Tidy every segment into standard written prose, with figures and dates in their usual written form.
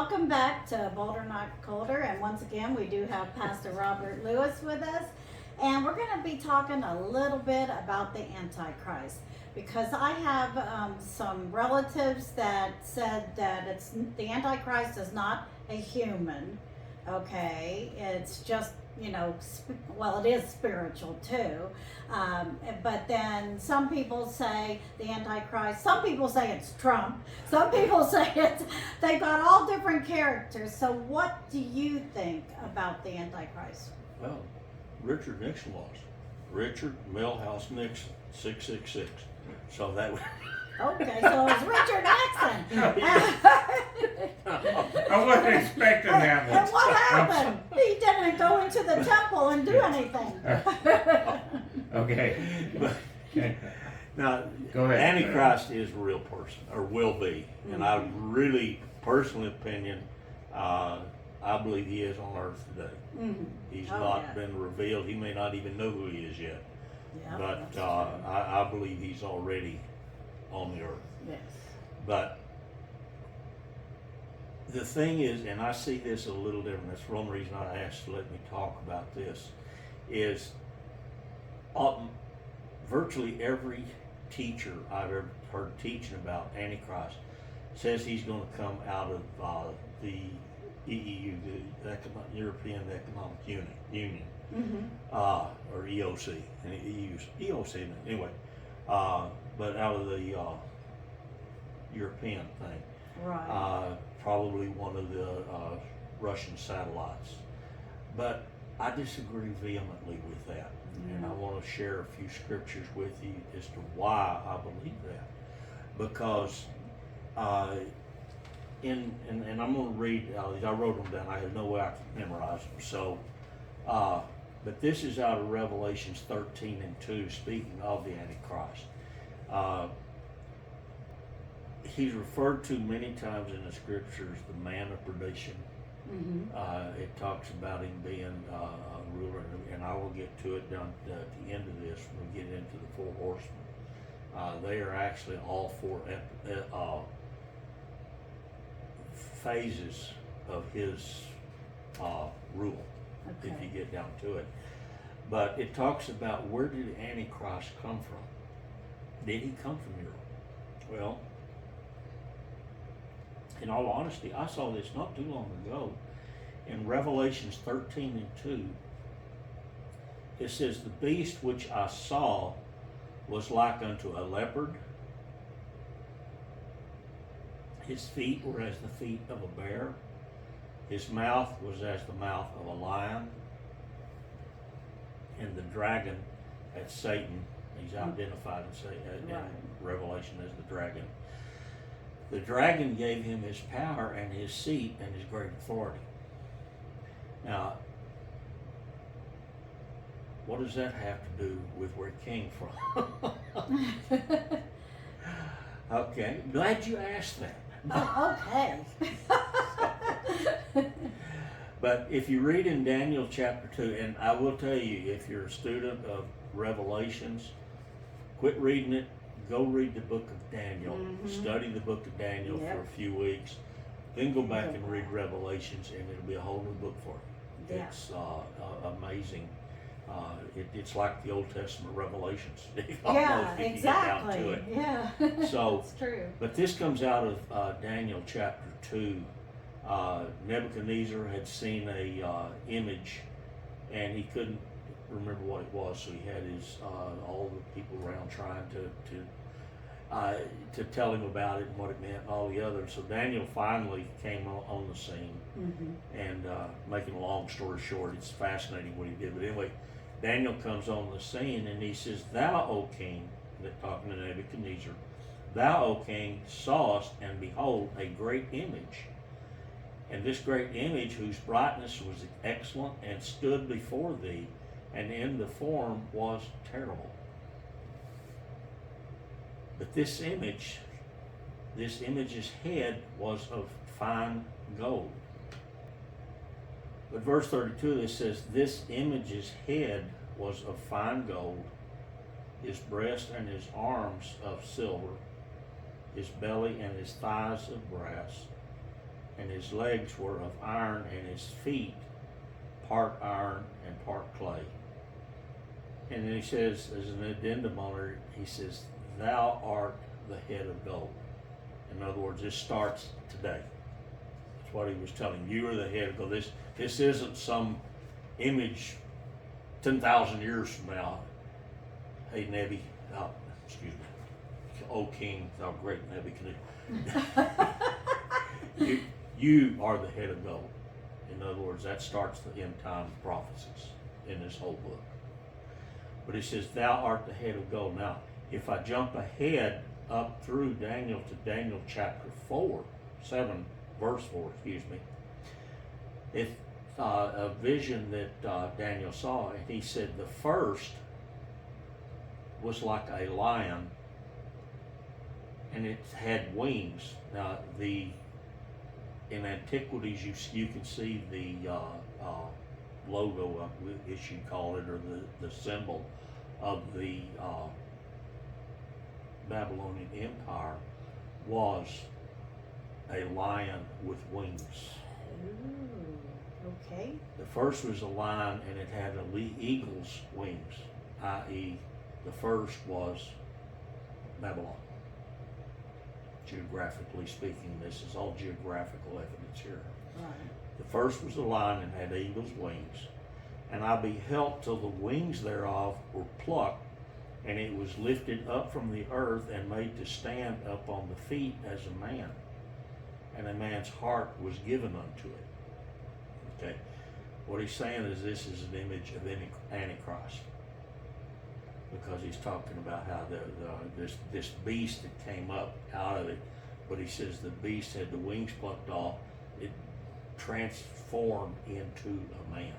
welcome back to BolderNotColder, and once again we do have Pastor Robert Lewis with us, and we're going to be talking a little bit about the Antichrist, because I have some relatives that said that the Antichrist is not a human, okay, it's just, well, it is spiritual too, but then some people say the Antichrist, some people say it's Trump, some people say they've got all different characters. So what do you think about the Antichrist? Well, Richard Nixon was. Richard Milhouse Nixon, 666. So that was... Okay, so it's Richard Nixon. I wasn't expecting that one. And what happened? He didn't go into the temple and do anything. Okay. Now, Go ahead. Antichrist is a real person, or will be. And I really, personal opinion, I believe he is on earth today. Mm-hmm. He's not been revealed. He may not even know who he is yet. Yeah, But I believe he's already on the earth. yes. But the thing is, and I see this a little different, that's one reason I asked to let me talk about this, is virtually every teacher I've ever heard teaching about Antichrist says he's going to come out of the EEU, the European Economic Union, or EOC, and EOC anyway, but out of the European thing. Right. Probably one of the Russian satellites. But I disagree vehemently with that. And I want to share a few scriptures with you as to why I believe that. Because, and I'm going to read, I wrote them down, I had no way I could memorize them. So, but this is out of Revelations 13:2, speaking of the Antichrist. He's referred to many times in the scriptures, the man of perdition. It talks about him being a ruler, and I will get to it down at the end of this when we get into the four horsemen. They are actually all four phases of his rule, if you get down to it. But it talks about, where did Antichrist come from? Did he come from Europe? Well, in all honesty, I saw this not too long ago in Revelations 13:2. It says, the beast which I saw was like unto a leopard. His feet were as the feet of a bear. His mouth was as the mouth of a lion. And the dragon, that's Satan, he's identified in Revelation as the dragon. The dragon gave him his power and his seat and his great authority. Now, what does that have to do with where it came from? Okay, glad you asked that. Oh, okay. But if you read in Daniel chapter 2, and I will tell you, if you're a student of Revelations, quit reading it. Go read the book of Daniel, study the book of Daniel for a few weeks, then go back and read Revelations, and it'll be a whole new book for you. Yeah. It's amazing. It's like the Old Testament Revelations. Yeah, if exactly. You get down to it. Yeah, So, it's true. but this comes out of Daniel chapter 2. Nebuchadnezzar had seen a image, and he couldn't remember what it was, so he had his all the people around trying to tell him about it and what it meant and all the others. So Daniel finally came on the scene, and making a long story short, it's fascinating what he did. But anyway, Daniel comes on the scene and he says, "Thou, O king," talking to Nebuchadnezzar, "thou, O king, sawest, and behold, a great image. And this great image, whose brightness was excellent, and stood before thee, and in the form was terrible." But this image's head was of fine gold. But verse 32, it says, this image's head was of fine gold, his breast and his arms of silver, his belly and his thighs of brass, and his legs were of iron, and his feet part iron and part clay. And then he says, as an addendum on it, he says, thou art the head of gold. In other words, this starts today. That's what he was telling you. You are the head of gold. This isn't some image 10,000 years from now. Hey, excuse me, O King, thou great Nebuchadnezzar. you are the head of gold. In other words, that starts the end time prophecies in this whole book. But he says, thou art the head of gold. Now, if I jump ahead up through Daniel to Daniel chapter 7 verse 4, excuse me, it's a vision that Daniel saw, and he said the first was like a lion, and it had wings. Now, in antiquities, you can see the logo, I guess you'd call it, or the symbol of the Babylonian Empire was a lion with wings. Ooh, okay. The first was a lion, and it had an eagle's wings, i.e., the first was Babylon. Geographically speaking, this is all geographical evidence here. Right. The first was a lion and had eagle's wings, and I beheld till the wings thereof were plucked, and it was lifted up from the earth and made to stand up on the feet as a man, and a man's heart was given unto it. Okay, what he's saying is this is an image of Antichrist, because he's talking about how this beast that came up out of it, but he says the beast had the wings plucked off, it transformed into a man.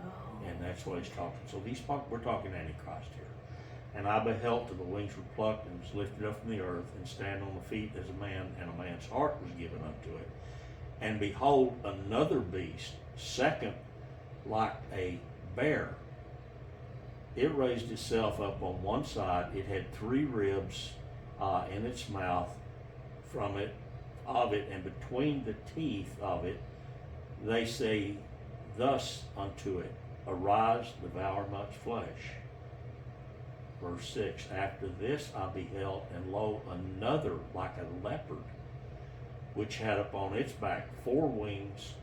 Oh. And that's what he's talking. So we're talking Antichrist here. And I beheld till the wings were plucked, and was lifted up from the earth, and stand on the feet as a man, and a man's heart was given unto it. And behold, another beast, second like a bear. It raised itself up on one side. It had 3 ribs in its mouth of it, and between the teeth of it, they say thus unto it, arise, devour much flesh. Verse 6, after this I beheld, and lo, another like a leopard, which had upon its back 4 wings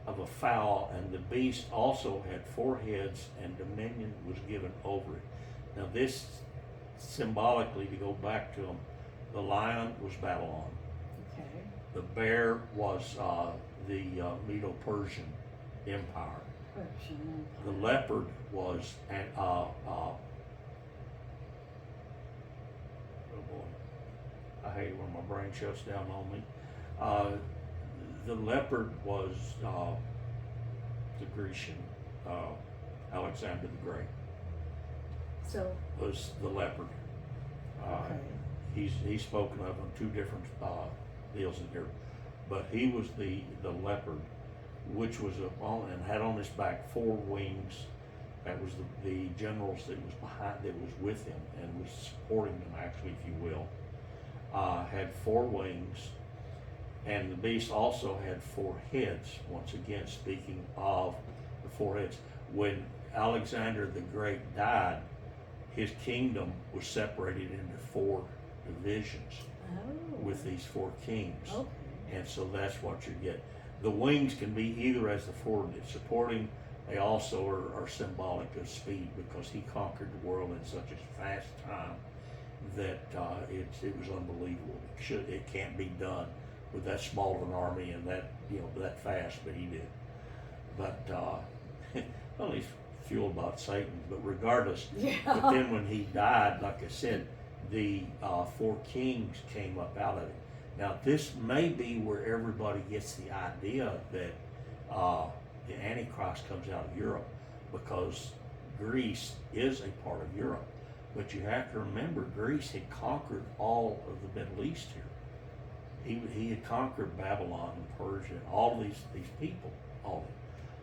of a fowl, and the beast also had 4 heads, and dominion was given over it. Now this, symbolically, to go back to them, the lion was Babylon. Okay. The bear was the Medo-Persian Empire. Persian The Empire. leopard was oh boy, I hate it when my brain shuts down on me. The leopard was the Grecian Alexander the Great. So. Was the leopard. Okay. He's spoken of in 2 different deals in here, but he was the leopard, which was upon and had on his back 4 wings. That was the generals that was with him and was supporting them, actually, if you will. Had 4 wings, and the beast also had 4 heads. Once again, speaking of the 4 heads, when Alexander the Great died, his kingdom was separated into 4 divisions with these 4 kings. Okay. And so that's what you get. The wings can be either as the 4 supporting, they also are symbolic of speed, because he conquered the world in such a fast time that it was unbelievable. It can't be done with that small of an army and that fast, but he did. But well, he's fueled by Satan. But regardless, Yeah. but then when he died, like I said, the 4 kings came up out of it. Now this may be where everybody gets the idea that the Antichrist comes out of Europe, because Greece is a part of Europe. But you have to remember, Greece had conquered all of the Middle East here. He had conquered Babylon and Persia and all these people, all of them.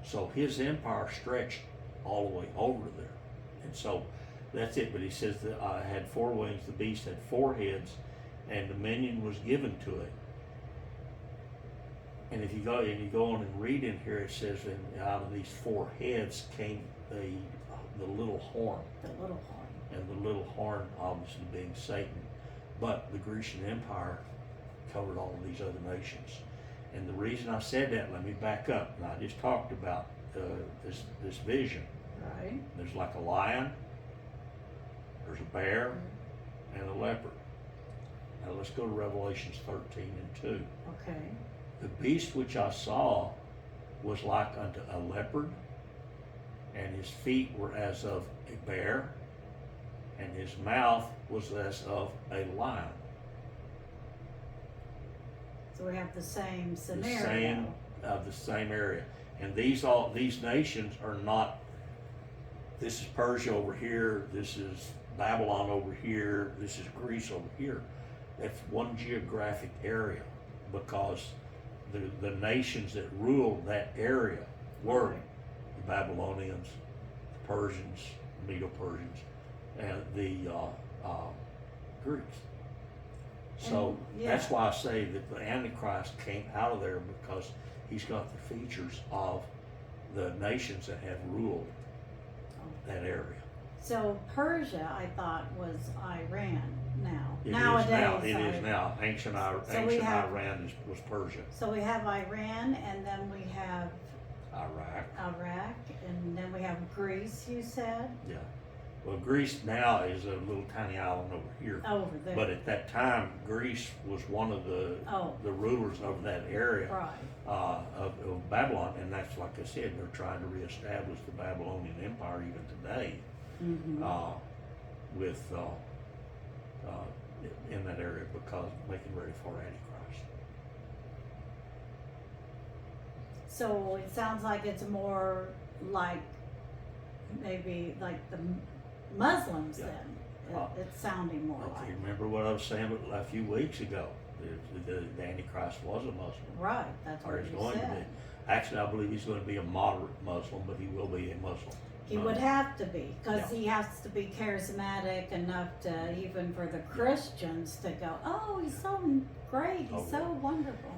So his empire stretched all the way over there. And so that's it. But he says that I had 4 wings, the beast had 4 heads, and dominion was given to it. And if you go on and read in here, it says, and out of these 4 heads came the little horn. The little horn. And the little horn obviously being Satan. But the Grecian Empire covered all of these other nations. And the reason I said that, let me back up. And I just talked about this vision. Right. There's like a lion, there's a bear, and a leopard. Now let's go to Revelations 13 and 2. Okay. The beast which I saw was like unto a leopard, and his feet were as of a bear, and his mouth was as of a lion. So we have the same scenario. The same area. And these nations are not, this is Persia over here, this is Babylon over here, this is Greece over here. That's one geographic area, because the nations that ruled that area were the Babylonians, the Persians, Medo-Persians, and the Greeks. So that's why I say that the Antichrist came out of there, because he's got the features of the nations that have ruled that area. So Persia, I thought, was Iran now. It Nowadays, is now. Ancient Iran was Persia. So we have Iran, and then we have Iraq, and then we have Greece, you said? Yeah. Well, Greece now is a little tiny island over here. Over there. But at that time, Greece was one of the rulers of that area of Babylon, and that's, like I said, they're trying to reestablish the Babylonian Empire even today, with in that area, because making ready for Antichrist. So it sounds like it's more like maybe like the Muslims then. It's sounding more like. You remember what I was saying a few weeks ago? The Antichrist was a Muslim. Right, that's what he's you going said. to be. Actually, I believe he's going to be a moderate Muslim, but he will be a Muslim. He would have to be, because he has to be charismatic enough to, even for the Christians to go, oh, he's so great, he's so wonderful.